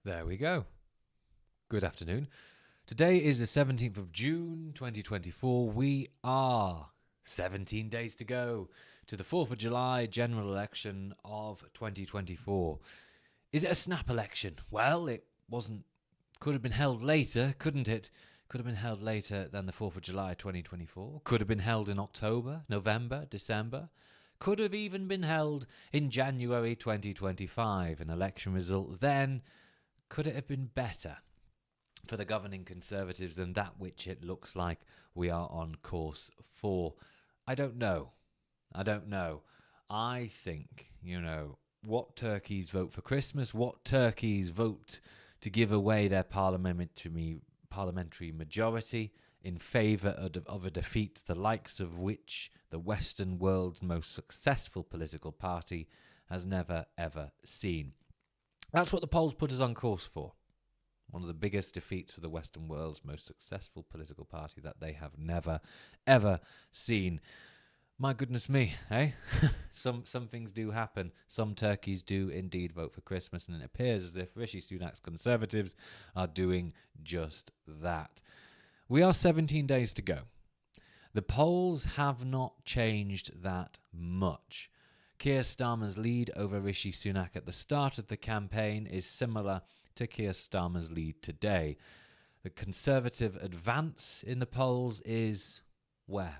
There we go. Good afternoon. Today is the 17th of June 2024. We are 17 days to go to the 4th of July general election of 2024. Is it a snap election? Well, it wasn't. Could have been held later, couldn't it? Could have been held later than the 4th of July 2024. Could have been held in October, November, December. Could have even been held in January 2025. An election result then. Could it have been better for the governing Conservatives than that which it looks like we are on course for? I don't know. I think, what turkeys vote for Christmas, what turkeys vote to give away their parliamentary majority in favour of a defeat the likes of which the Western world's most successful political party has never, ever seen. That's what the polls put us on course for. One of the biggest defeats for the Western world's most successful political party that they have never, ever seen. My goodness me, eh? Some things do happen. Some turkeys do indeed vote for Christmas, and it appears as if Rishi Sunak's Conservatives are doing just that. We are 17 days to go. The polls have not changed that much. Keir Starmer's lead over Rishi Sunak at the start of the campaign is similar to Keir Starmer's lead today. The Conservative advance in the polls is where?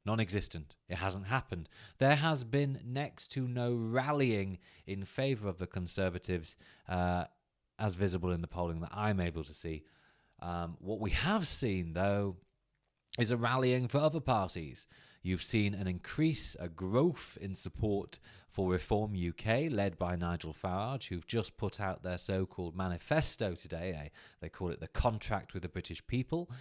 Non-existent. It hasn't happened. There has been next to no rallying in favour of the Conservatives as visible in the polling that I'm able to see. What we have seen, though, is a rallying for other parties. You've seen an increase, a growth in support for Reform UK, led by Nigel Farage, who've just put out their so-called manifesto today. They call it the contract with the British people.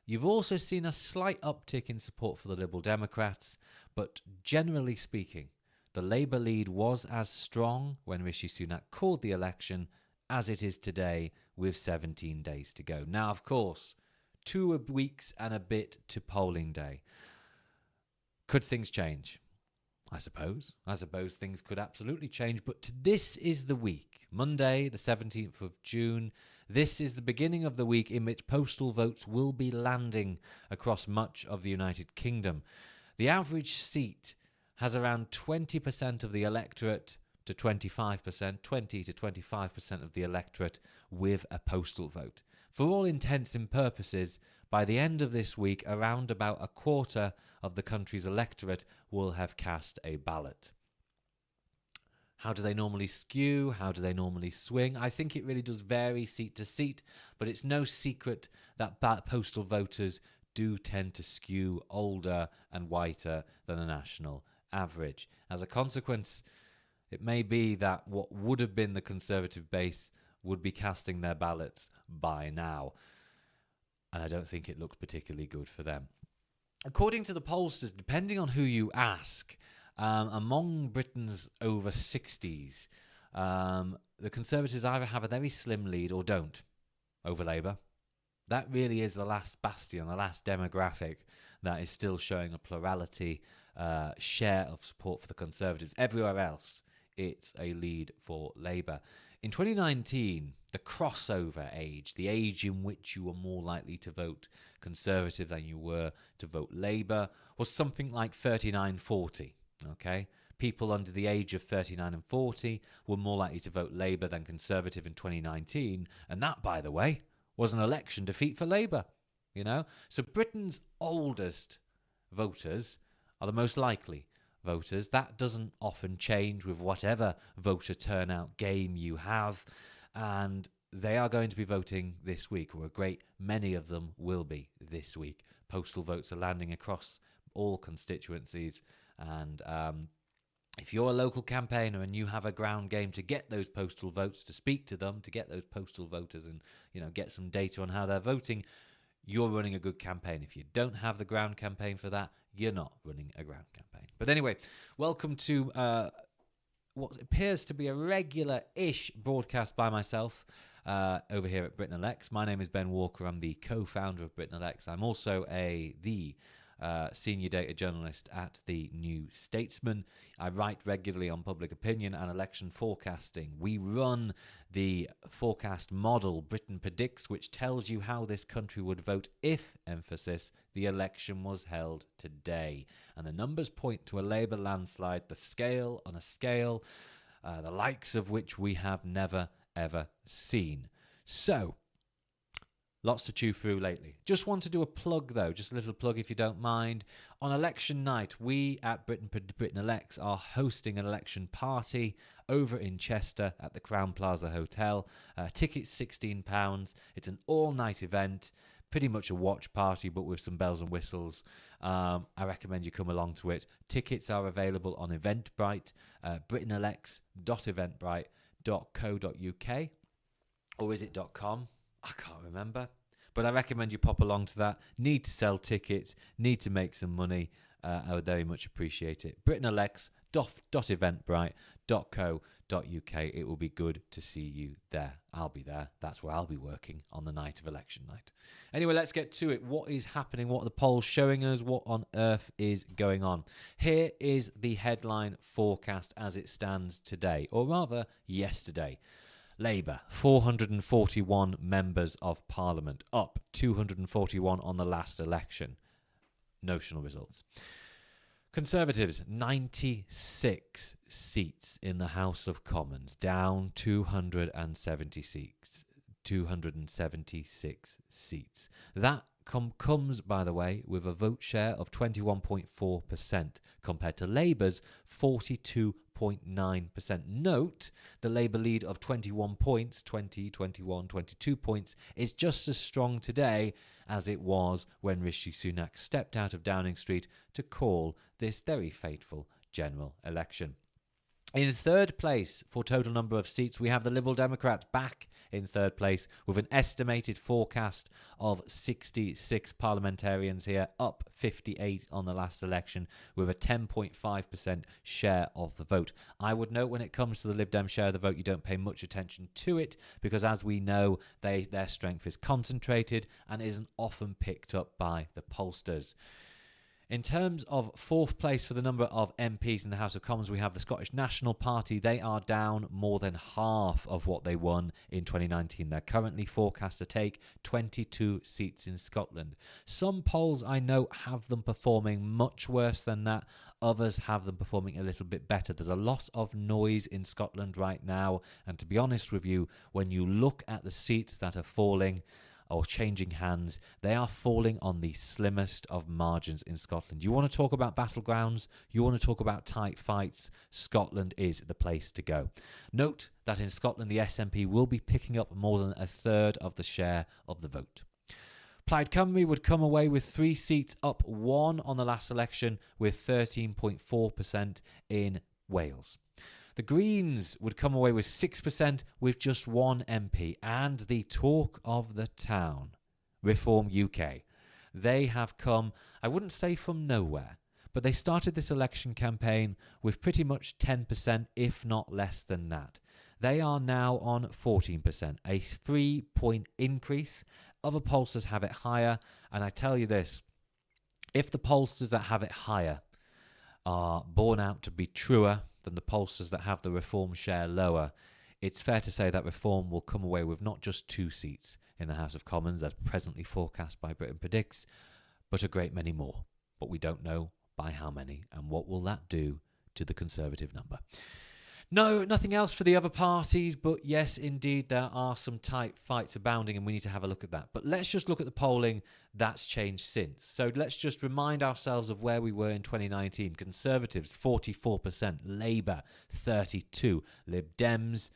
You've also seen a slight uptick in support for the Liberal Democrats, but generally speaking, the Labour lead was as strong when Rishi Sunak called the election as it is today, with 17 days to go. Now, of course, 2 weeks and a bit to polling day. Could things change? I suppose things could absolutely change, but this is the week, Monday, the 17th of June. This is the beginning of the week in which postal votes will be landing across much of the United Kingdom. The average seat has around 20% of the electorate to 25%, 20 to 25% of the electorate with a postal vote. For all intents and purposes, by the end of this week, around about a quarter of the country's electorate will have cast a ballot. How do they normally skew? How do they normally swing? I think it really does vary seat to seat, but it's no secret that postal voters do tend to skew older and whiter than the national average. As a consequence, it may be that what would have been the Conservative base would be casting their ballots by now. And I don't think it looks particularly good for them. According to the pollsters, depending on who you ask, among Britain's over 60s, the Conservatives either have a very slim lead or don't over Labour. That really is the last bastion, the last demographic that is still showing a plurality share of support for the Conservatives. Everywhere else, it's a lead for Labour. In 2019, the crossover age, the age in which you were more likely to vote Conservative than you were to vote Labour, was something like 39-40, okay? People under the age of 39 and 40 were more likely to vote Labour than Conservative in 2019, and that, by the way, was an election defeat for Labour, So Britain's oldest voters are the most likely voters. That doesn't often change with whatever voter turnout game you have, and they are going to be voting this week, or a great many of them will be this week. Postal votes are landing across all constituencies, and if you're a local campaigner and you have a ground game to get those postal votes, to speak to them, to get those postal voters and get some data on how they're voting, you're running a good campaign. If you don't have the ground campaign for that, you're not running a ground campaign. But anyway, welcome to what appears to be a regular-ish broadcast by myself over here at Britain Elects. My name is Ben Walker. I'm the co-founder of Britain Elects. I'm also the senior data journalist at the New Statesman. I write regularly on public opinion and election forecasting. We run the forecast model Britain Predicts, which tells you how this country would vote if, emphasis, the election was held today. And the numbers point to a Labour landslide, the scale on a scale, the likes of which we have never, ever seen. So, lots to chew through lately. Just want to do a plug, though, just a little plug if you don't mind. On election night, we at Britain Elects are hosting an election party over in Chester at the Crowne Plaza Hotel. Tickets £16. It's an all-night event, pretty much a watch party, but with some bells and whistles. I recommend you come along to it. Tickets are available on Eventbrite, britainelects.eventbrite.co.uk, or is it .com? I can't remember. But I recommend you pop along to that. Need to sell tickets, need to make some money. I would very much appreciate it. britainelects.eventbrite.co.uk. It will be good to see you there. I'll be there. That's where I'll be working on the night of election night. Anyway, let's get to it. What is happening? What are the polls showing us? What on earth is going on? Here is the headline forecast as it stands today, or rather yesterday. Labour, 441 members of Parliament, up 241 on the last election. Notional results. Conservatives, 96 seats in the House of Commons, down 276 seats. That comes, by the way, with a vote share of 21.4% compared to Labour's 42.9%. Note, the Labour lead of 21 points, 20, 21, 22 points, is just as strong today as it was when Rishi Sunak stepped out of Downing Street to call this very fateful general election. In third place for total number of seats, we have the Liberal Democrats back in third place with an estimated forecast of 66 parliamentarians here, up 58 on the last election with a 10.5% share of the vote. I would note when it comes to the Lib Dem share of the vote, you don't pay much attention to it because, as we know, their strength is concentrated and isn't often picked up by the pollsters. In terms of fourth place for the number of MPs in the House of Commons, we have the Scottish National Party. They are down more than half of what they won in 2019. They're currently forecast to take 22 seats in Scotland. Some polls I know have them performing much worse than that. Others have them performing a little bit better. There's a lot of noise in Scotland right now. And to be honest with you, when you look at the seats that are falling or changing hands, they are falling on the slimmest of margins in Scotland. You want to talk about battlegrounds? You want to talk about tight fights? Scotland is the place to go. Note that in Scotland, the SNP will be picking up more than a third of the share of the vote. Plaid Cymru would come away with 3 seats, up 1 on the last election, with 13.4% in Wales. The Greens would come away with 6% with just 1 MP. And the talk of the town, Reform UK. They have come, I wouldn't say from nowhere, but they started this election campaign with pretty much 10%, if not less than that. They are now on 14%, a 3-point increase. Other pollsters have it higher. And I tell you this, if the pollsters that have it higher are borne out to be truer than the pollsters that have the Reform share lower, it's fair to say that Reform will come away with not just 2 seats in the House of Commons, as presently forecast by Britain Predicts, but a great many more. But we don't know by how many, and what will that do to the Conservative number. No, nothing else for the other parties, but yes, indeed, there are some tight fights abounding, and we need to have a look at that. But let's just look at the polling that's changed since. So let's just remind ourselves of where we were in 2019. Conservatives, 44%. Labour, 32%. Lib Dems,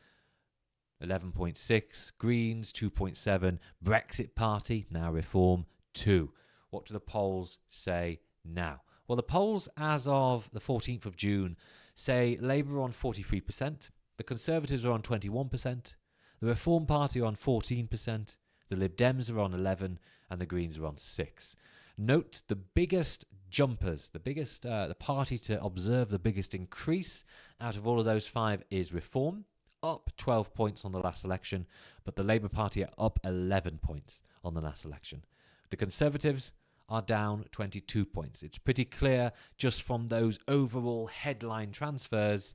11.6%. Greens, 2.7%. Brexit Party, now Reform, 2%. What do the polls say now? Well, the polls as of the 14th of June say Labour are on 43%, the Conservatives are on 21%, the Reform Party are on 14%, the Lib Dems are on 11%, and the Greens are on 6%. Note the biggest jumpers, the party to observe the biggest increase out of all of those 5 is Reform, up 12 points on the last election, but the Labour Party are up 11 points on the last election. The Conservatives are down 22 points. It's pretty clear just from those overall headline transfers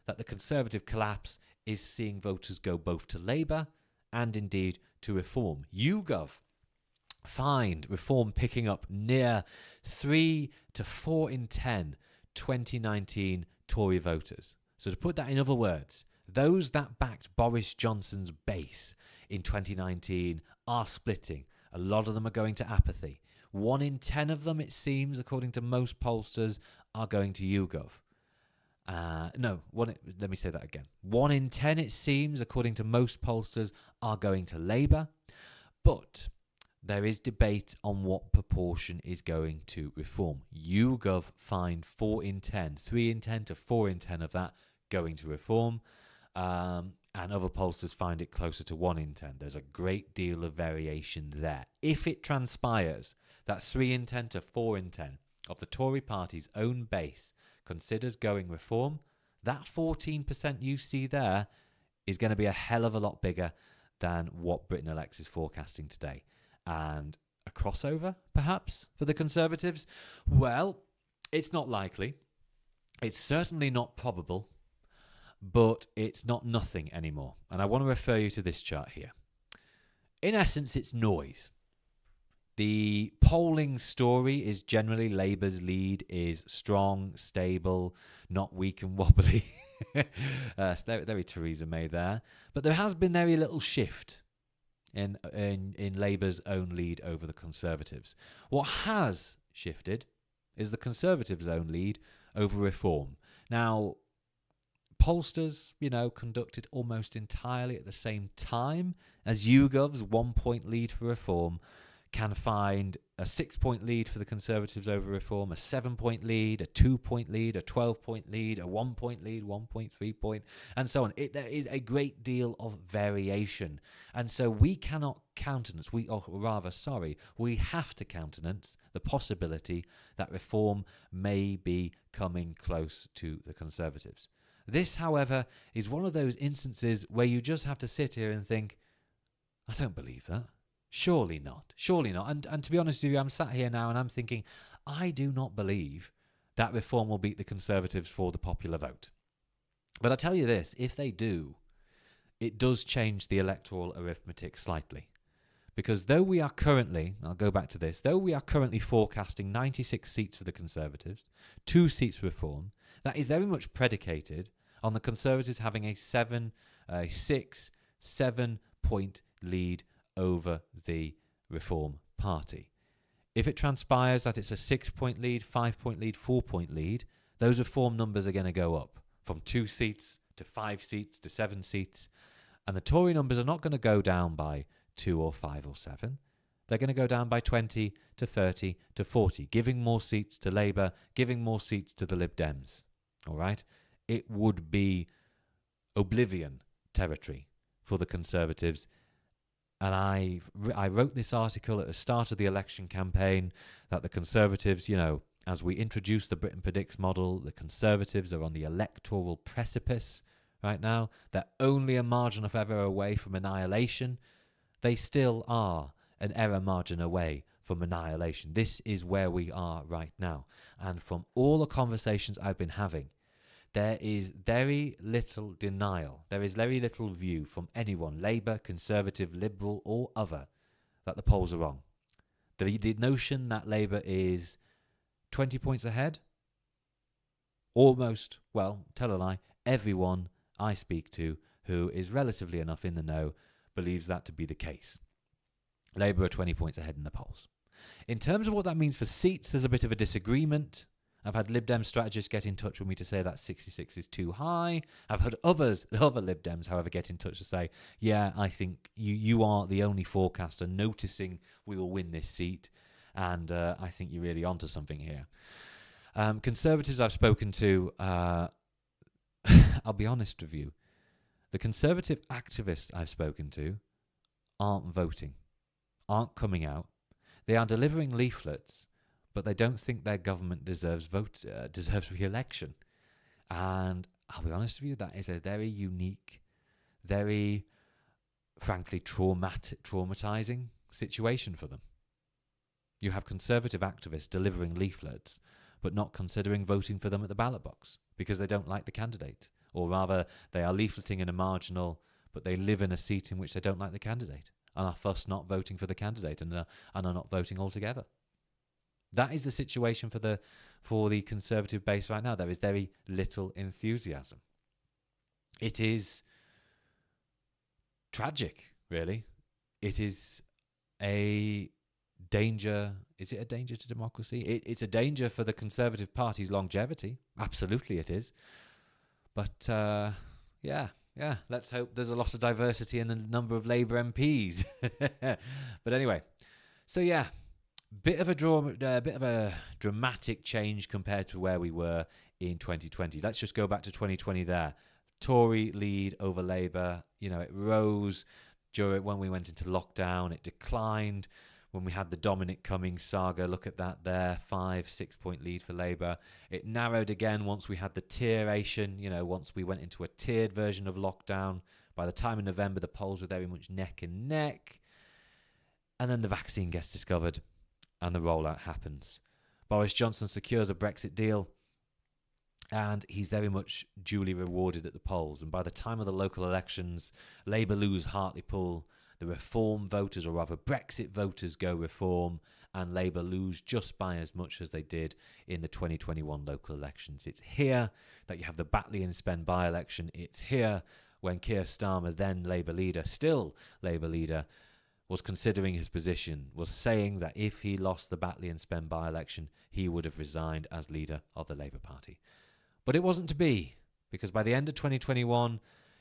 that the Conservative collapse is seeing voters go both to Labour and indeed to Reform. YouGov find Reform picking up near 3 to 4 in 10 2019 Tory voters. So to put that in other words, those that backed Boris Johnson's base in 2019 are splitting. A lot of them are going to apathy. 1 in 10 of them, it seems, according to most pollsters, are going to YouGov. Let me say that again. 1 in 10, it seems, according to most pollsters, are going to Labour. But there is debate on what proportion is going to Reform. YouGov find 4 in 10, 3 in 10 to 4 in 10 of that going to Reform. And other pollsters find it closer to 1 in 10. There's a great deal of variation there. If it transpires that 3 in 10 to 4 in 10 of the Tory party's own base considers going Reform, that 14% you see there is going to be a hell of a lot bigger than what Britain Elects is forecasting today. And a crossover, perhaps, for the Conservatives? Well, it's not likely. It's certainly not probable. But it's not nothing anymore. And I want to refer you to this chart here. In essence, it's noise. The polling story is generally Labour's lead is strong, stable, not weak and wobbly. Very Theresa May there. But there has been very little shift in Labour's own lead over the Conservatives. What has shifted is the Conservatives' own lead over Reform. Now, pollsters, conducted almost entirely at the same time as YouGov's 1 point lead for Reform can find a 6 point lead for the Conservatives over Reform, a 7 point lead, a 2 point lead, a 12 point lead, a 1 point lead, 1.3 point, and so on. There is a great deal of variation. And so we cannot countenance, we have to countenance the possibility that Reform may be coming close to the Conservatives. This, however, is one of those instances where you just have to sit here and think, I don't believe that. Surely not. Surely not. And to be honest with you, I'm sat here now and I'm thinking, I do not believe that Reform will beat the Conservatives for the popular vote. But I tell you this, if they do, it does change the electoral arithmetic slightly. Because though we are currently, I'll go back to this, though we are currently forecasting 96 seats for the Conservatives, 2 seats for Reform, that is very much predicated on the Conservatives having a 7 point lead over the Reform Party. If it transpires that it's a 6 point lead, 5 point lead, 4 point lead, those Reform numbers are going to go up from 2 seats to 5 seats to 7 seats. And the Tory numbers are not going to go down by 2 or 5 or 7. They're going to go down by 20 to 30 to 40, giving more seats to Labour, giving more seats to the Lib Dems. All right? It would be oblivion territory for the Conservatives. And I wrote this article at the start of the election campaign that the Conservatives, as we introduce the Britain Predicts model, the Conservatives are on the electoral precipice right now. They're only a margin of error away from annihilation. They still are an error margin away from annihilation. This is where we are right now. And from all the conversations I've been having, there is very little denial. There is very little view from anyone, Labour, Conservative, Liberal, or other, that the polls are wrong. The notion that Labour is 20 points ahead, almost, tell a lie, everyone I speak to who is relatively enough in the know believes that to be the case. Labour are 20 points ahead in the polls. In terms of what that means for seats, there's a bit of a disagreement. I've had Lib Dem strategists get in touch with me to say that 66 is too high. I've had other Lib Dems, however, get in touch to say, yeah, I think you are the only forecaster noticing we will win this seat, and I think you're really onto something here. Conservatives I've spoken to, I'll be honest with you, the Conservative activists I've spoken to aren't voting, aren't coming out. They are delivering leaflets, but they don't think their government deserves re-election. And I'll be honest with you, that is a very unique, very, frankly, traumatizing situation for them. You have Conservative activists delivering leaflets, but not considering voting for them at the ballot box because they don't like the candidate. Or rather, they are leafleting in a marginal, but they live in a seat in which they don't like the candidate and are thus not voting for the candidate and are not voting altogether. That is the situation for the Conservative base right now. There is very little enthusiasm. It is tragic, really. It is a danger. Is it a danger to democracy? It's a danger for the Conservative Party's longevity. Absolutely it is. But yeah, let's hope there's a lot of diversity in the number of Labour MPs. But anyway, so yeah, bit of a dramatic change compared to where we were in 2020. Let's just go back to 2020 there. Tory lead over Labour, it rose when we went into lockdown. It declined when we had the Dominic Cummings saga. Look at that there, 5-6 point lead for Labour. It narrowed again once we had the tieration, once we went into a tiered version of lockdown. By the time in November, the polls were very much neck and neck. And then the vaccine gets discovered and the rollout happens. Boris Johnson secures a Brexit deal and he's very much duly rewarded at the polls. And by the time of the local elections, Labour lose Hartlepool, the Reform voters, or rather Brexit voters, go Reform, and Labour lose just by as much as they did in the 2021 local elections. It's here that you have the Batley and Spen by-election. It's here when Keir Starmer, then Labour leader, still Labour leader, was considering his position, was saying that if he lost the Batley and Spen by-election, he would have resigned as leader of the Labour Party. But it wasn't to be, because by the end of 2021,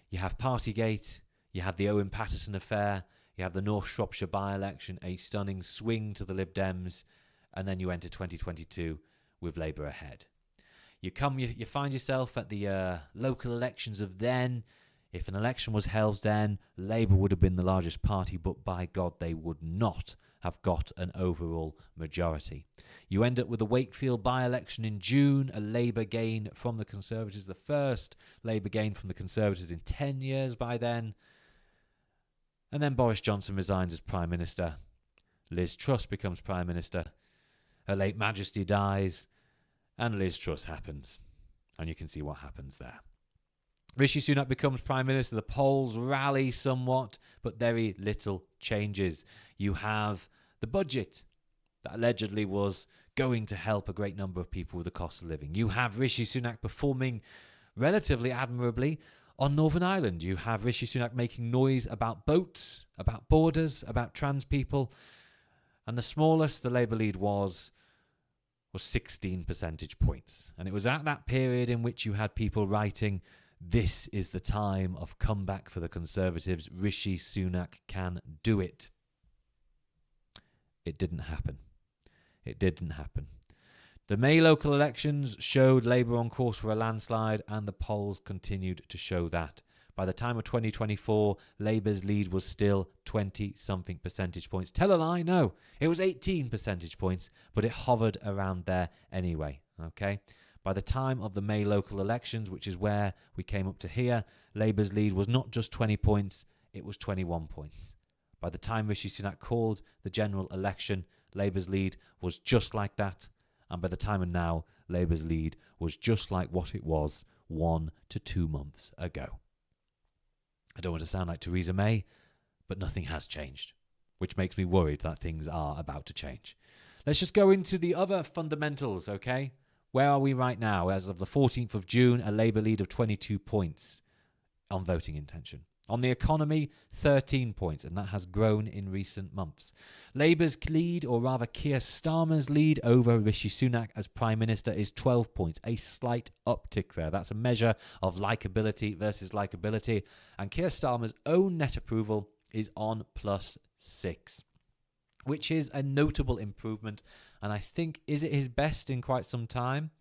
you have Partygate, you have the Owen Paterson affair, you have the North Shropshire by-election, a stunning swing to the Lib Dems, and then you enter 2022 with Labour ahead. You find yourself at the local elections of then. If an election was held then, Labour would have been the largest party, but by God, they would not have got an overall majority. You end up with the Wakefield by-election in June, a Labour gain from the Conservatives, the first Labour gain from the Conservatives in 10 years by then. And then Boris Johnson resigns as Prime Minister. Liz Truss becomes Prime Minister. Her late Majesty dies, and Liz Truss happens. And you can see what happens there. Rishi Sunak becomes Prime Minister. The polls rally somewhat, but very little changes. You have the budget that allegedly was going to help a great number of people with the cost of living. You have Rishi Sunak performing relatively admirably on Northern Ireland. You have Rishi Sunak making noise about boats, about borders, about trans people. And the smallest the Labour lead was 16 percentage points. And it was at that period in which you had people writing, "This is the time of comeback for the Conservatives. Rishi Sunak can do it." It didn't happen. It didn't happen. The May local elections showed Labour on course for a landslide, and the polls continued to show that. By the time of 2024, Labour's lead was still 20-something percentage points. Tell a lie? No. It was 18 percentage points, but it hovered around there anyway. Okay? By the time of the May local elections, which is where we came up to here, Labour's lead was not just 20 points, it was 21 points. By the time Rishi Sunak called the general election, Labour's lead was just like that. And by the time of now, Labour's lead was just like what it was 1 to 2 months ago. I don't want to sound like Theresa May, but nothing has changed, which makes me worried that things are about to change. Let's just go into the other fundamentals, okay? Where are we right now? As of the 14th of June, a Labour lead of 22 points on voting intention. On the economy, 13 points, and that has grown in recent months. Labour's lead, or rather Keir Starmer's lead over Rishi Sunak as Prime Minister, is 12 points, a slight uptick there. That's a measure of likeability versus likeability. And Keir Starmer's own net approval is on +6, which is a notable improvement. And I think, is it his best in quite some time?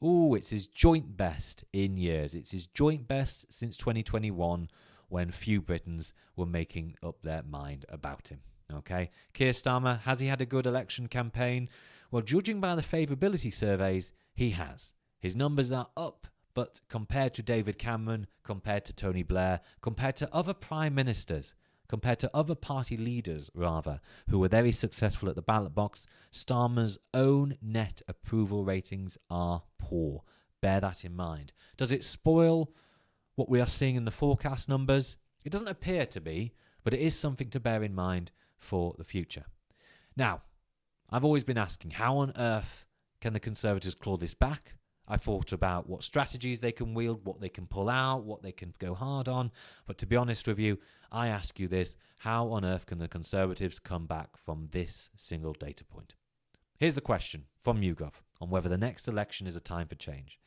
Ooh, it's his joint best in years. It's his joint best since 2021, when few Britons were making up their mind about him. Okay, Keir Starmer, has he had a good election campaign? Well, judging by the favourability surveys, he has. His numbers are up, but compared to David Cameron, compared to Tony Blair, compared to other prime ministers, compared to other party leaders, rather, who were very successful at the ballot box, Starmer's own net approval ratings are poor. Bear that in mind. Does it spoil what we are seeing in the forecast numbers? It doesn't appear to be, but it is something to bear in mind for the future. Now, I've always been asking, how on earth can the Conservatives claw this back? I thought about what strategies they can wield, what they can pull out, what they can go hard on. But to be honest with you, I ask you this, how on earth can the Conservatives come back from this single data point? Here's the question from YouGov on whether the next election is a time for change.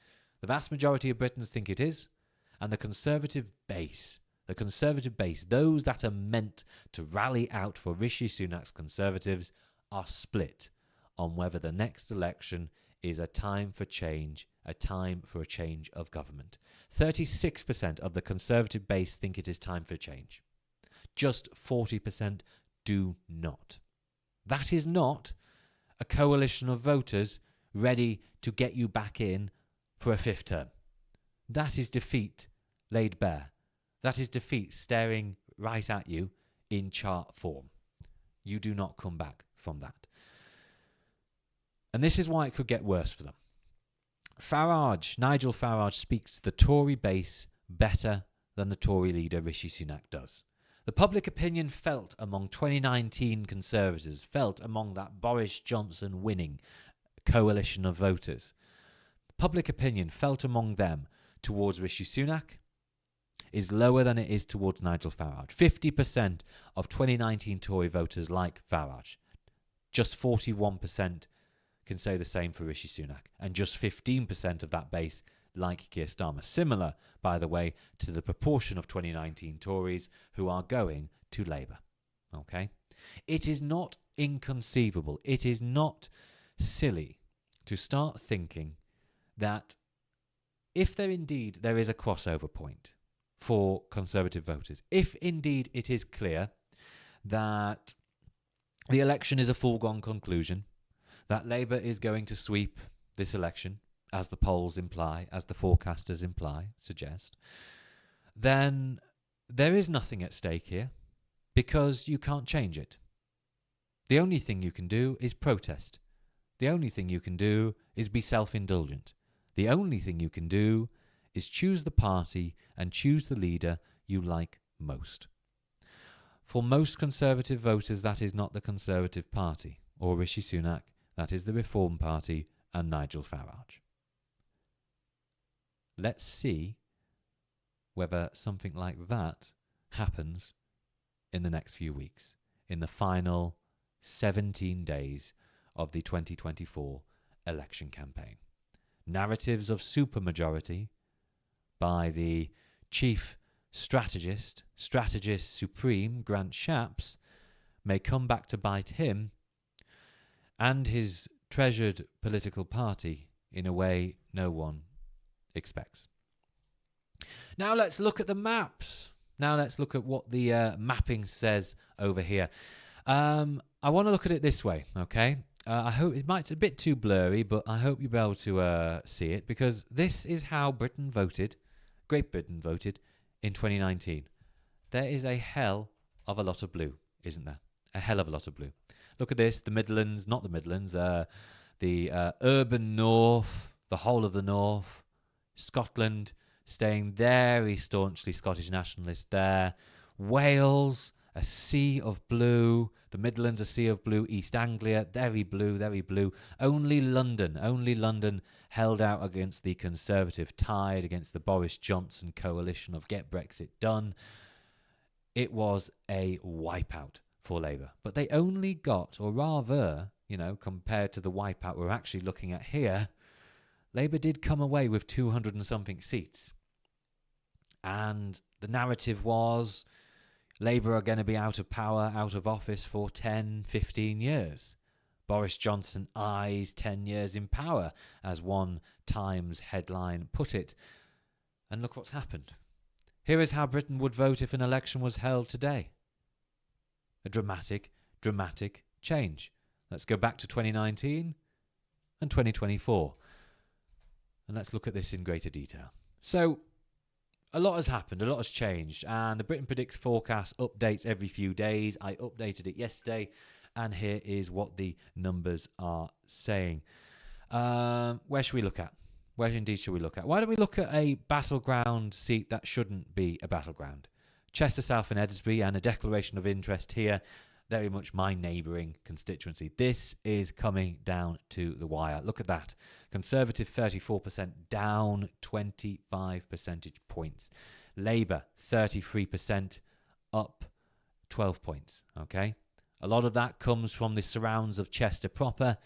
The vast majority of Britons think it is, and the Conservative base, those that are meant to rally out for Rishi Sunak's Conservatives, are split on whether the next election is a time for change, a time for a change of government. 36% of the Conservative base think it is time for change. Just 40% do not. That is not a coalition of voters ready to get you back in for a fifth term. That is defeat laid bare. That is defeat staring right at you in chart form. You do not come back from that. And this is why it could get worse for them. Nigel Farage speaks to the Tory base better than the Tory leader Rishi Sunak does. The public opinion felt among 2019 Conservatives, felt among that Boris Johnson winning coalition of voters. Public opinion felt among them towards Rishi Sunak is lower than it is towards Nigel Farage. 50% of 2019 Tory voters like Farage. Just 41% can say the same for Rishi Sunak, and just 15% of that base like Keir Starmer. Similar, by the way, to the proportion of 2019 Tories who are going to Labour. Okay? It is not inconceivable, it is not silly to start thinking that if there is a crossover point for Conservative voters, if indeed it is clear that the election is a foregone conclusion, that Labour is going to sweep this election, as the polls imply, as the forecasters suggest, then there is nothing at stake here because you can't change it. The only thing you can do is protest. The only thing you can do is be self-indulgent. The only thing you can do is choose the party and choose the leader you like most. For most Conservative voters, that is not the Conservative Party or Rishi Sunak. That is the Reform Party and Nigel Farage. Let's see whether something like that happens in the next few weeks, in the final 17 days of the 2024 election campaign. Narratives of supermajority by the chief strategist supreme, Grant Shapps, may come back to bite him and his treasured political party in a way no one expects. Now let's look at the maps. Now let's look at what the mapping says over here. I want to look at it this way, okay? I hope it's a bit too blurry, but I hope you'll be able to see it, because this is how Great Britain voted in 2019. There is a hell of a lot of blue, isn't there? A hell of a lot of blue. Look at this, the Midlands, not the Midlands, the urban north, the whole of the north, Scotland staying very staunchly Scottish nationalist there, Wales, a sea of blue, the Midlands, a sea of blue, East Anglia, very blue, very blue. Only London held out against the Conservative tide, against the Boris Johnson coalition of Get Brexit Done. It was a wipeout for Labour. But they only got, or rather, compared to the wipeout we're actually looking at here, Labour did come away with 200 and something seats. And the narrative was Labour are going to be out of power, out of office for 10, 15 years. Boris Johnson eyes 10 years in power, as one Times headline put it. And look what's happened. Here is how Britain would vote if an election was held today. A dramatic change. Let's go back to 2019 and 2024. And let's look at this in greater detail. So, a lot has happened, a lot has changed, and the Britain Predicts forecast updates every few days. I updated it yesterday, and here is what the numbers are saying. Where should we look at? Where indeed should we look at? Why don't we look at a battleground seat that shouldn't be a battleground? Chester South and Edinburgh, and a declaration of interest here, very much my neighbouring constituency. This is coming down to the wire. Look at that. Conservative 34%, down 25 percentage points. Labour 33%, up 12 points. Okay, a lot of that comes from the surrounds of Chester proper.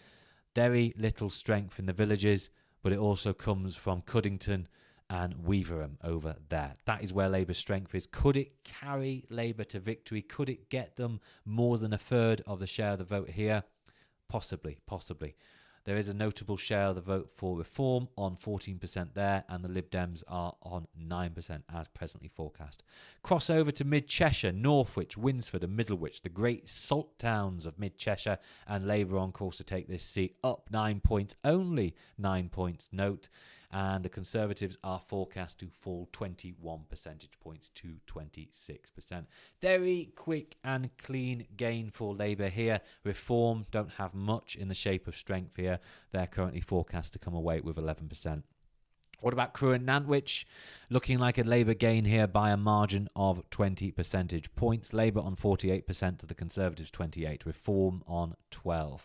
Very little strength in the villages, but it also comes from Cuddington and Weaverham over there. That is where Labour's strength is. Could it carry Labour to victory? Could it get them more than a third of the share of the vote here? Possibly, possibly. There is a notable share of the vote for Reform on 14% there, and the Lib Dems are on 9% as presently forecast. Cross over to Mid-Cheshire, Northwich, Winsford and Middlewich, the great salt towns of Mid-Cheshire, and Labour on course to take this seat up 9 points, only 9 points, note. And the Conservatives are forecast to fall 21 percentage points to 26%. Very quick and clean gain for Labour here. Reform don't have much in the shape of strength here. They're currently forecast to come away with 11%. What about Crewe and Nantwich? Looking like a Labour gain here by a margin of 20 percentage points. Labour on 48% to the Conservatives 28%. Reform on 12%.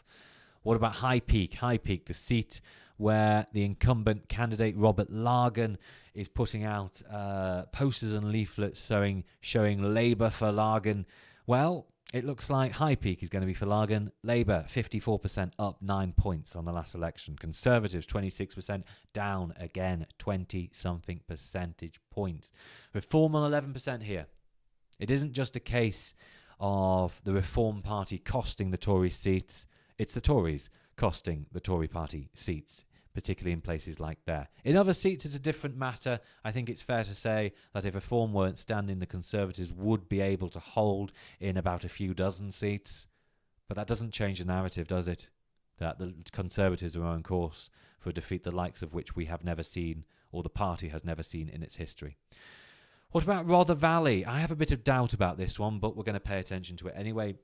What about High Peak? High Peak, the seat where the incumbent candidate Robert Largan is putting out posters and leaflets showing Labour for Largan. Well, it looks like High Peak is going to be for Largan. Labour 54% up 9 points on the last election. Conservatives 26% down again 20-something percentage points. Reform on 11% here. It isn't just a case of the Reform Party costing the Tories seats. It's the Tories costing the Tory party seats, particularly in places like there. In other seats, it's a different matter. I think it's fair to say that if Reform weren't standing, the Conservatives would be able to hold in about a few dozen seats. But that doesn't change the narrative, does it? That the Conservatives are on course for a defeat the likes of which we have never seen, or the party has never seen in its history. What about Rother Valley? I have a bit of doubt about this one, but we're going to pay attention to it anyway.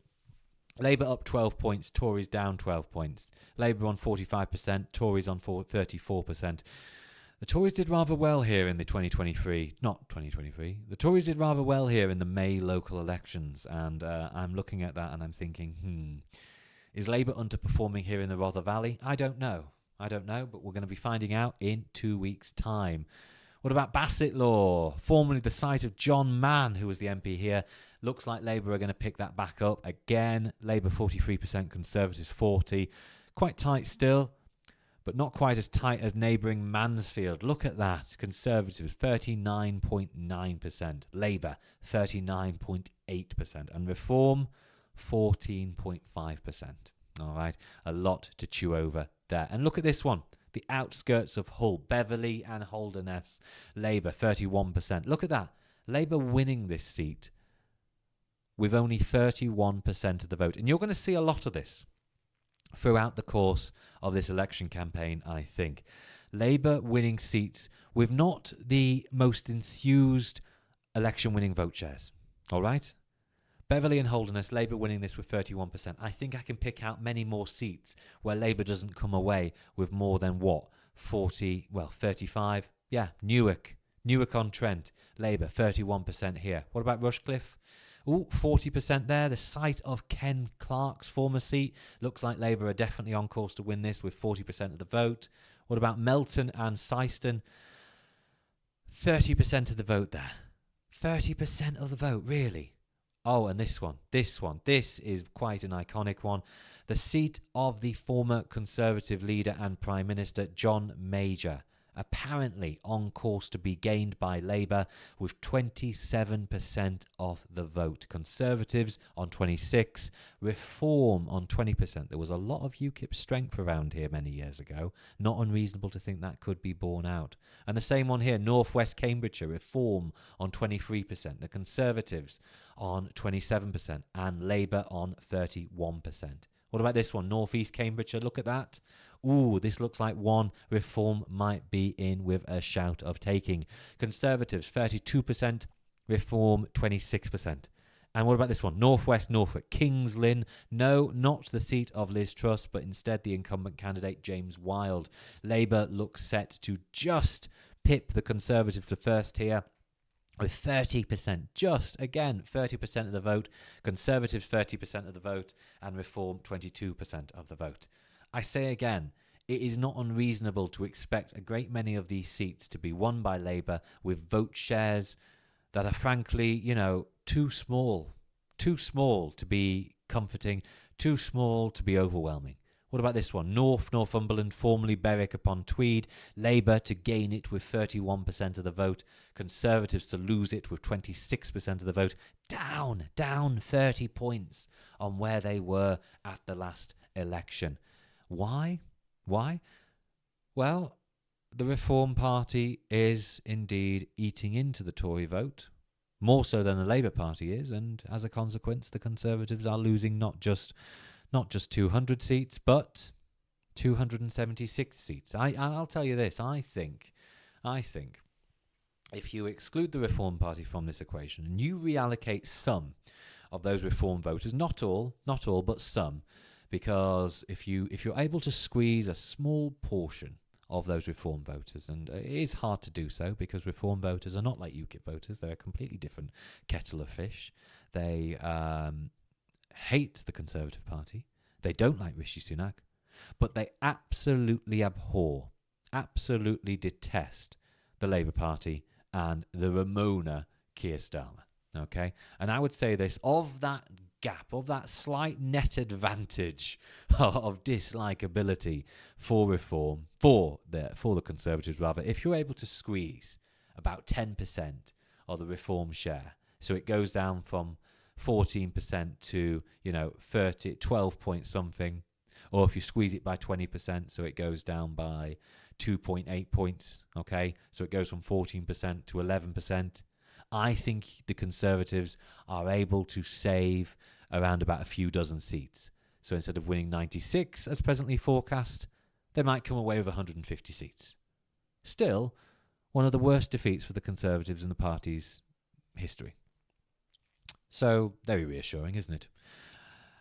Labour up 12 points, Tories down 12 points. Labour on 45%, Tories on 34%. The Tories did rather well here in the 2023. The Tories did rather well here in the May local elections, and I'm looking at that and I'm thinking, is Labour underperforming here in the Rother Valley? I don't know, but we're going to be finding out in 2 weeks' time. What about Bassetlaw? Formerly the site of John Mann, who was the MP here. Looks like Labour are going to pick that back up again. Labour 43%, Conservatives 40%. Quite tight still, but not quite as tight as neighbouring Mansfield. Look at that. Conservatives 39.9%. Labour 39.8%. And Reform 14.5%. All right. A lot to chew over there. And look at this one. The outskirts of Hull, Beverley and Holderness. Labour 31%. Look at that. Labour winning this seat with only 31% of the vote. And you're going to see a lot of this throughout the course of this election campaign, I think. Labour winning seats with not the most enthused election-winning vote shares. All right? Beverley and Holderness, Labour winning this with 31%. I think I can pick out many more seats where Labour doesn't come away with more than, 35? Yeah, Newark-on-Trent, Labour, 31% here. What about Rushcliffe? 40% there, the site of Ken Clark's former seat. Looks like Labour are definitely on course to win this with 40% of the vote. What about Melton and Syston? 30% of the vote there. 30% of the vote, really? Oh, and this is quite an iconic one. The seat of the former Conservative leader and Prime Minister, John Major, apparently on course to be gained by Labour with 27% of the vote. Conservatives on 26%, Reform on 20%. There was a lot of UKIP strength around here many years ago. Not unreasonable to think that could be borne out. And the same one here, North West Cambridgeshire, Reform on 23%. The Conservatives on 27% and Labour on 31%. What about this one? North East Cambridgeshire, look at that. Ooh, this looks like one Reform might be in with a shout of taking. Conservatives, 32%. Reform, 26%. And what about this one? Northwest Norfolk, Kings Lynn. No, not the seat of Liz Truss, but instead the incumbent candidate, James Wilde. Labour looks set to just pip the Conservatives to first here with 30%. Just, again, 30% of the vote. Conservatives, 30% of the vote. And Reform, 22% of the vote. I say again, it is not unreasonable to expect a great many of these seats to be won by Labour with vote shares that are frankly, too small to be comforting, too small to be overwhelming. What about this one? Northumberland, formerly Berwick-upon-Tweed. Labour to gain it with 31% of the vote. Conservatives to lose it with 26% of the vote. Down 30 points on where they were at the last election. Why? Well, the Reform Party is indeed eating into the Tory vote, more so than the Labour Party is, and as a consequence, the Conservatives are losing not just 200 seats, but 276 seats. I'll tell you this, I think, if you exclude the Reform Party from this equation and you reallocate some of those Reform voters, not all, but some, because if you're able to squeeze a small portion of those Reform voters, and it is hard to do so because Reform voters are not like UKIP voters. They're a completely different kettle of fish. They hate the Conservative Party. They don't like Rishi Sunak, but they absolutely abhor, absolutely detest the Labour Party and the Ramona Keir Starmer. Okay? And I would say this, of that gap, of that slight net advantage of dislikability for Reform, for the Conservatives rather, if you're able to squeeze about 10% of the Reform share, so it goes down from 14% to 12 point something, or if you squeeze it by 20%, so it goes down by 2.8 points, okay, so it goes from 14% to 11%. I think the Conservatives are able to save around about a few dozen seats. So instead of winning 96 as presently forecast, they might come away with 150 seats. Still, one of the worst defeats for the Conservatives in the party's history. So, very reassuring, isn't it?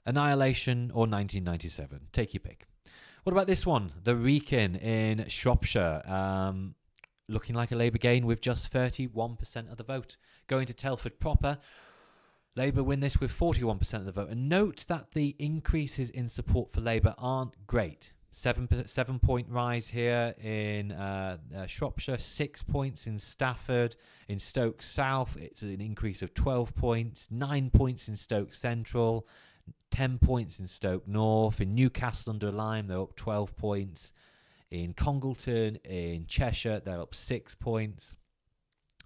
Annihilation or 1997. Take your pick. What about this one? The Wrekin in Shropshire. Looking like a Labour gain with just 31% of the vote. Going to Telford proper, Labour win this with 41% of the vote. And note that the increases in support for Labour aren't great. 7-point rise here in Shropshire, 6 points in Stafford. In Stoke South, it's an increase of 12 points, 9 points in Stoke Central, 10 points in Stoke North. In Newcastle under Lyme, they're up 12 points. In Congleton, in Cheshire, they're up 6 points.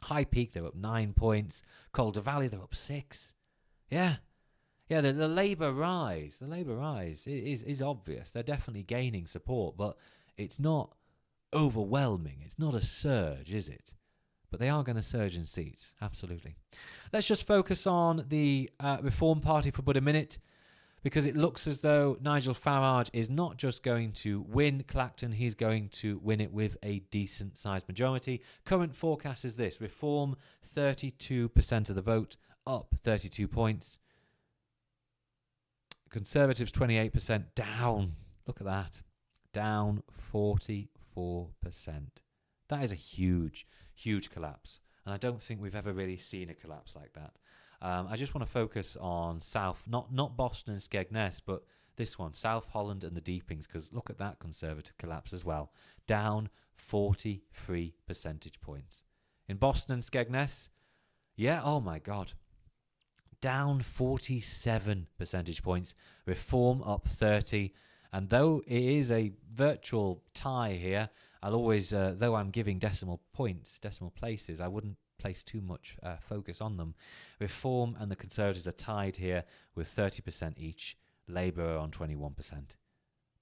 High Peak, they're up 9 points. Calder Valley, they're up 6. Yeah, the Labour rise is obvious. They're definitely gaining support, but it's not overwhelming. It's not a surge, is it? But they are going to surge in seats, absolutely. Let's just focus on the Reform Party for but a minute, because it looks as though Nigel Farage is not just going to win Clacton, he's going to win it with a decent-sized majority. Current forecast is this: Reform, 32% of the vote, up 32 points. Conservatives, 28%, down. Look at that. Down 44%. That is a huge, huge collapse. And I don't think we've ever really seen a collapse like that. I just want to focus on South, not Boston and Skegness, but this one, South Holland and the Deepings, because look at that Conservative collapse as well. Down 43 percentage points. In Boston and Skegness, yeah, oh my God. Down 47 percentage points. Reform up 30. And though it is a virtual tie here, I'll always, though I'm giving decimal places, I wouldn't place too much focus on them. Reform and the Conservatives are tied here with 30% each. Labour are on 21%.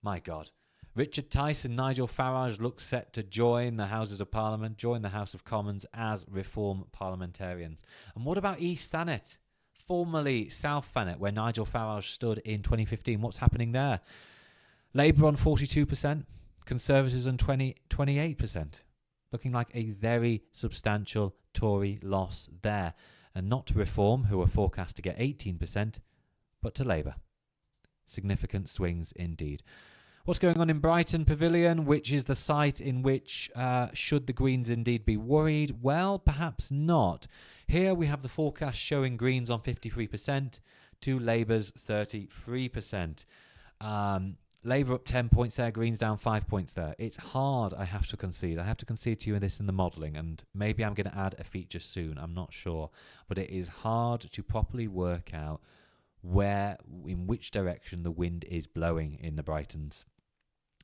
My God. Richard Tice and Nigel Farage look set to join the Houses of Parliament, join the House of Commons as Reform parliamentarians. And what about East Thanet? Formerly South Thanet, where Nigel Farage stood in 2015. What's happening there? Labour on 42%, Conservatives on 28%. Looking like a very substantial Tory loss there. And not to Reform, who are forecast to get 18%, but to Labour. Significant swings indeed. What's going on in Brighton Pavilion, which is the site in which should the Greens indeed be worried? Well, perhaps not. Here we have the forecast showing Greens on 53% to Labour's 33%. Labour up 10 points there, Greens down 5 points there. It's hard, I have to concede. I have to concede to you this in the modelling, and maybe I'm going to add a feature soon, I'm not sure. But it is hard to properly work out in which direction the wind is blowing in the Brightons.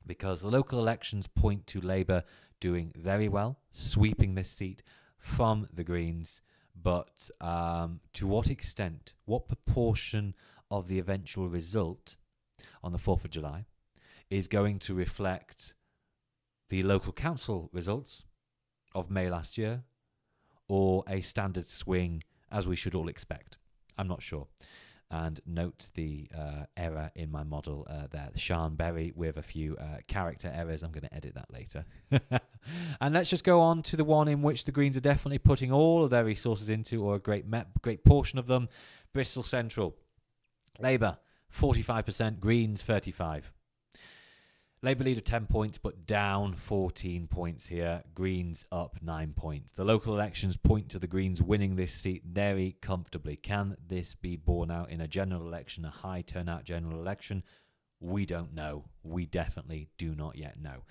Because the local elections point to Labour doing very well, sweeping this seat from the Greens. But to what extent, what proportion of the eventual result on the 4th of July is going to reflect the local council results of May last year, or a standard swing as we should all expect? I'm not sure. And note the error in my model there, Sean Berry, with a few character errors. I'm going to edit that later. And let's just go on to the one in which the Greens are definitely putting all of their resources into, or a great portion of them, Bristol Central. Labour, 45%, Greens, 35%. Labour lead of 10 points, but down 14 points here. Greens up 9 points. The local elections point to the Greens winning this seat very comfortably. Can this be borne out in a general election, a high turnout general election? We don't know. We definitely do not yet know.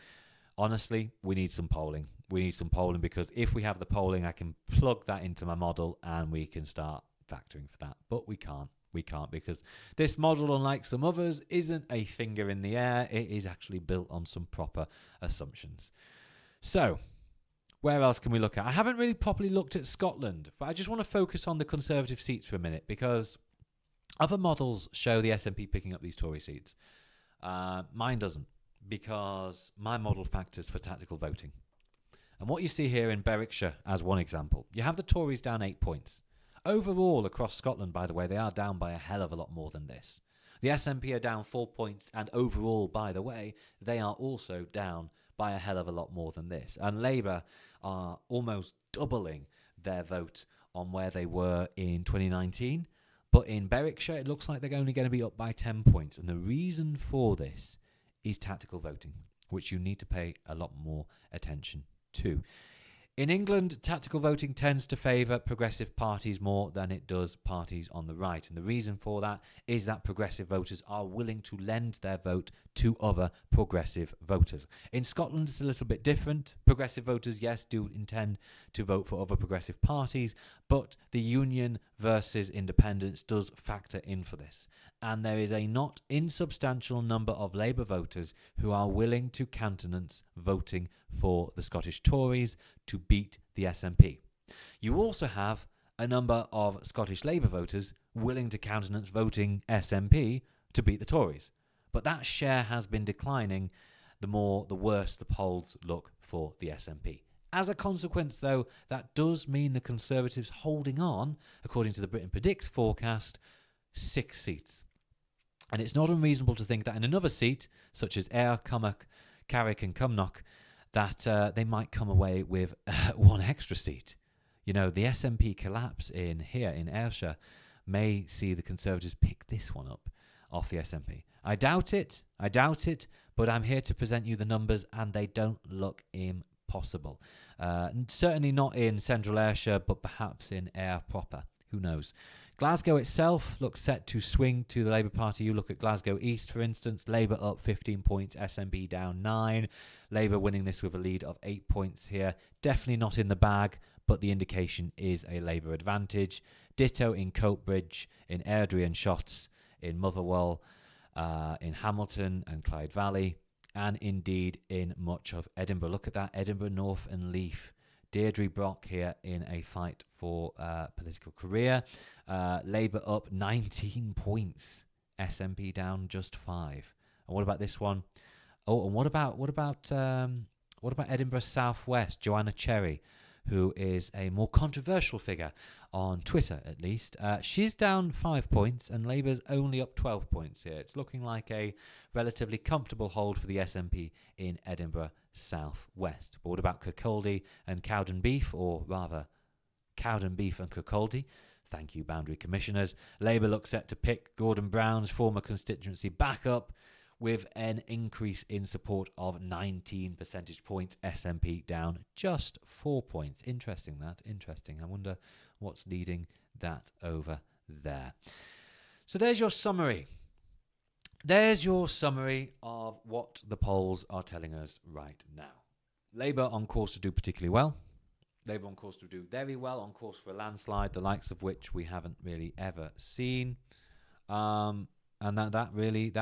Honestly, we need some polling. We need some polling, because if we have the polling, I can plug that into my model and we can start factoring for that. But we can't. We can't, because this model, unlike some others, isn't a finger in the air. It is actually built on some proper assumptions. So, where else can we look at? I haven't really properly looked at Scotland, but I just want to focus on the Conservative seats for a minute, because other models show the SNP picking up these Tory seats. Mine doesn't, because my model factors for tactical voting. And what you see here in Berwickshire, as one example, you have the Tories down 8 points. Overall, across Scotland, by the way, they are down by a hell of a lot more than this. The SNP are down 4 points, and overall, by the way, they are also down by a hell of a lot more than this. And Labour are almost doubling their vote on where they were in 2019. But in Berwickshire, it looks like they're only going to be up by 10 points. And the reason for this is tactical voting, which you need to pay a lot more attention to. In England, tactical voting tends to favour progressive parties more than it does parties on the right. And the reason for that is that progressive voters are willing to lend their vote to other progressive voters. In Scotland, it's a little bit different. Progressive voters, yes, do intend to vote for other progressive parties, but the union versus independence does factor in for this. And there is a not insubstantial number of Labour voters who are willing to countenance voting for the Scottish Tories to beat the SNP. You also have a number of Scottish Labour voters willing to countenance voting SNP to beat the Tories. But that share has been declining the worse the polls look for the SNP. As a consequence, though, that does mean the Conservatives holding on, according to the Britain Predicts forecast, 6 seats. And it's not unreasonable to think that in another seat, such as Ayr, Carrick and Cumnock, that they might come away with one extra seat. You know, the SNP collapse in Ayrshire may see the Conservatives pick this one up off the SNP. I doubt it, but I'm here to present you the numbers, and they don't look impossible. Certainly not in central Ayrshire, but perhaps in Ayr proper. Who knows? Glasgow itself looks set to swing to the Labour Party. You look at Glasgow East, for instance, Labour up 15 points, SNP down 9. Labour winning this with a lead of 8 points here. Definitely not in the bag, but the indication is a Labour advantage. Ditto in Coatbridge, in Airdrie and Shotts, in Motherwell, in Hamilton and Clyde Valley, and indeed in much of Edinburgh. Look at that, Edinburgh North and Leith. Deirdre Brock here in a fight for political career. Labour up 19 points. SNP down just 5. And what about this one? Oh, and what about Edinburgh South West? Joanna Cherry, who is a more controversial figure on Twitter, at least. She's down 5 points, and Labour's only up 12 points here. It's looking like a relatively comfortable hold for the SNP in Edinburgh South West. But what about Kirkcaldy and Cowdenbeath, or rather, Cowdenbeath and Kirkcaldy? Thank you, Boundary Commissioners. Labour looks set to pick Gordon Brown's former constituency back up with an increase in support of 19 percentage points. SNP down just 4 points. Interesting. I wonder what's leading that over there. So there's your summary. There's your summary of what the polls are telling us right now. Labour on course to do particularly well. Labour on course to do very well, on course for a landslide, the likes of which we haven't really ever seen. And that really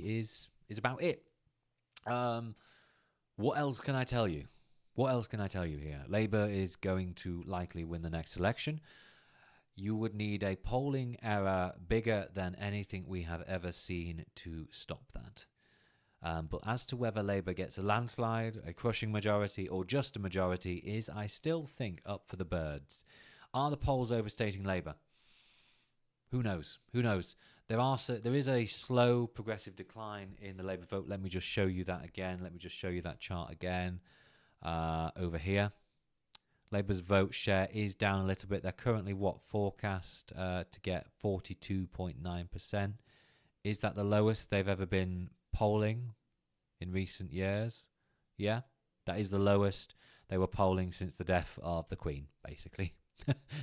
is about it. What else can I tell you? Here? Labour is going to likely win the next election. You would need a polling error bigger than anything we have ever seen to stop that. But as to whether Labour gets a landslide, a crushing majority, or just a majority is, I still think, up for the birds. Are the polls overstating Labour? Who knows? There is a slow progressive decline in the Labour vote. Let me just show you that again. Let me just show you that chart again over here. Labour's vote share is down a little bit. They're currently, forecast to get 42.9%. Is that the lowest they've ever been polling in recent years? Yeah, that is the lowest they were polling since the death of the Queen, basically.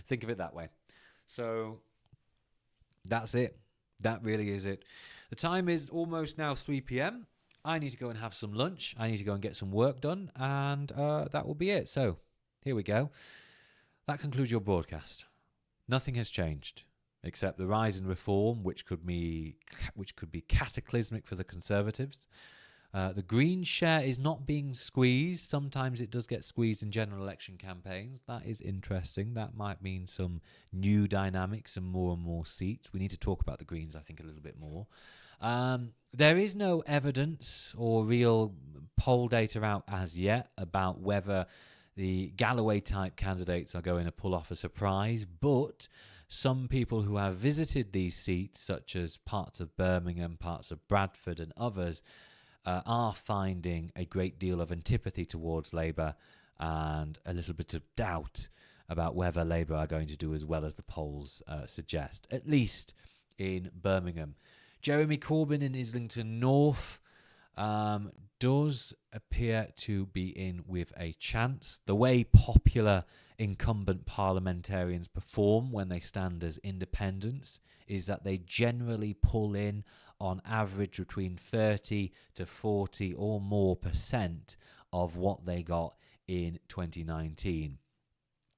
Think of it that way. So that's it. That really is it. The time is almost now 3 p.m. I need to go and have some lunch. I need to go and get some work done, and that will be it. So here we go. That concludes your broadcast. Nothing has changed except the rise in reform, which could be cataclysmic for the Conservatives. The Green share is not being squeezed. Sometimes it does get squeezed in general election campaigns. That is interesting. That might mean some new dynamics and more seats. We need to talk about the Greens, I think, a little bit more. There is no evidence or real poll data out as yet about whether the Galloway-type candidates are going to pull off a surprise, but some people who have visited these seats, such as parts of Birmingham, parts of Bradford and others, are finding a great deal of antipathy towards Labour and a little bit of doubt about whether Labour are going to do as well as the polls suggest, at least in Birmingham. Jeremy Corbyn in Islington North does appear to be in with a chance. The way popular incumbent parliamentarians perform when they stand as independents is that they generally pull in on average between 30 to 40 or more % of what they got in 2019.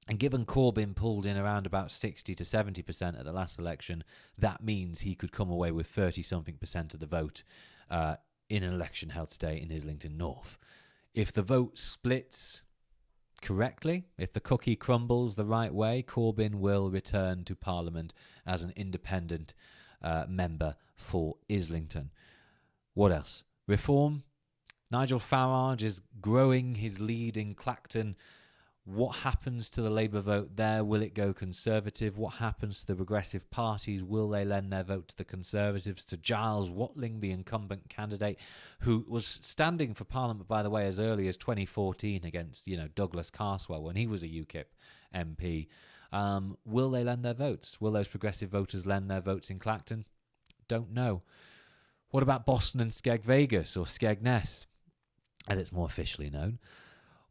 And given Corbyn pulled in around about 60 to 70% at the last election, that means he could come away with 30-something % of the vote in an election held today in Islington North. If the vote splits correctly, if the cookie crumbles the right way, Corbyn will return to Parliament as an independent member for Islington. What else? Reform. Nigel Farage is growing his lead in Clacton. What happens to the Labour vote there? Will it go Conservative? What happens to the progressive parties? Will they lend their vote to the Conservatives? To Giles Watling, the incumbent candidate, who was standing for Parliament, by the way, as early as 2014 against, Douglas Carswell when he was a UKIP MP. Will they lend their votes? Will those progressive voters lend their votes in Clacton? Don't know. What about Boston and Skeg Vegas, or Skegness, as it's more officially known?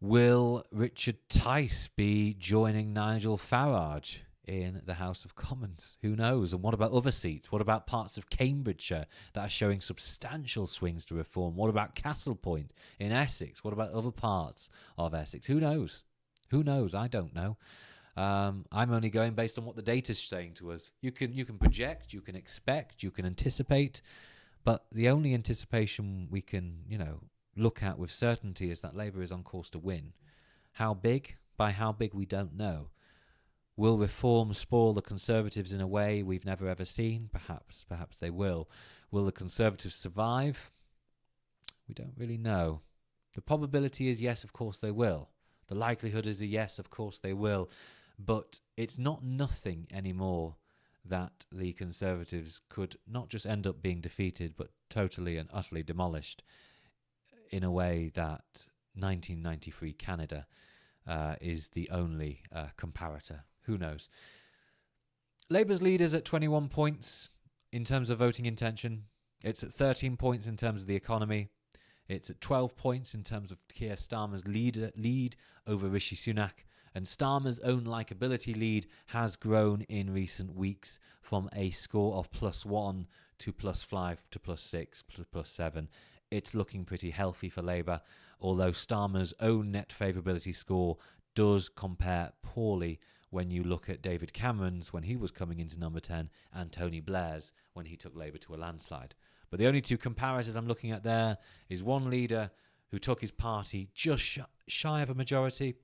Will Richard Tice be joining Nigel Farage in the House of Commons? Who knows? And what about other seats? What about parts of Cambridgeshire that are showing substantial swings to reform? What about Castlepoint in Essex? What about other parts of Essex? Who knows? I don't know. I'm only going based on what the data's saying to us. You can project, you can expect, you can anticipate, but the only anticipation we can, look at with certainty is that Labour is on course to win. How big? By how big, we don't know. Will reform spoil the Conservatives in a way we've never ever seen? Perhaps they will. Will the Conservatives survive? We don't really know. The probability is yes, of course they will. The likelihood is a yes, of course they will. But it's not nothing anymore that the Conservatives could not just end up being defeated, but totally and utterly demolished in a way that 1993 Canada is the only comparator. Who knows? Labour's lead is at 21 points in terms of voting intention. It's at 13 points in terms of the economy. It's at 12 points in terms of Keir Starmer's lead over Rishi Sunak. And Starmer's own likability lead has grown in recent weeks from a score of +1 to +5 to +6 to +7. It's looking pretty healthy for Labour, although Starmer's own net favourability score does compare poorly when you look at David Cameron's when he was coming into number 10 and Tony Blair's when he took Labour to a landslide. But the only two comparators I'm looking at there is one leader who took his party just shy of a majority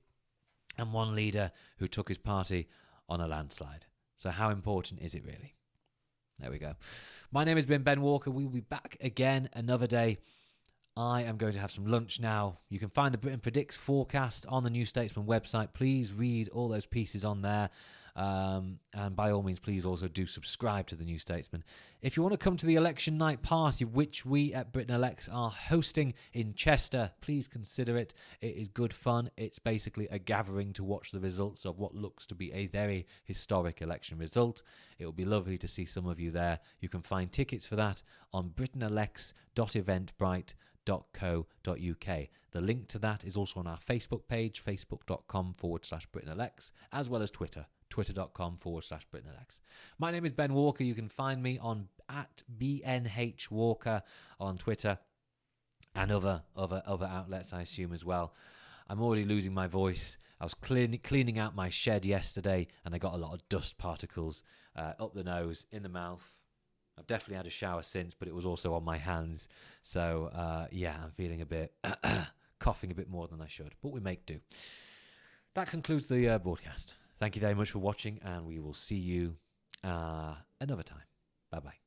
and one leader who took his party on a landslide. So how important is it really? There we go. My name has been Ben Walker. We will be back again another day. I am going to have some lunch now. You can find the Britain Predicts forecast on the New Statesman website. Please read all those pieces on there. And by all means, please also do subscribe to the New Statesman. If you want to come to the election night party, which we at Britain Elects are hosting in Chester, please consider it. It is good fun. It's basically a gathering to watch the results of what looks to be a very historic election result. It will be lovely to see some of you there. You can find tickets for that on britainelects.eventbrite.co.uk. The link to that is also on our Facebook page, facebook.com/BritainElects, as well as Twitter, twitter.com/BritainElects. My name is Ben Walker. You can find me on @BNHWalker on Twitter and other outlets, I assume, as well. I'm already losing my voice. I was cleaning out my shed yesterday, and I got a lot of dust particles up the nose, in the mouth. I've definitely had a shower since, but it was also on my hands. So, yeah, I'm feeling a bit coughing a bit more than I should, but we make do. That concludes the broadcast. Thank you very much for watching, and we will see you another time. Bye-bye.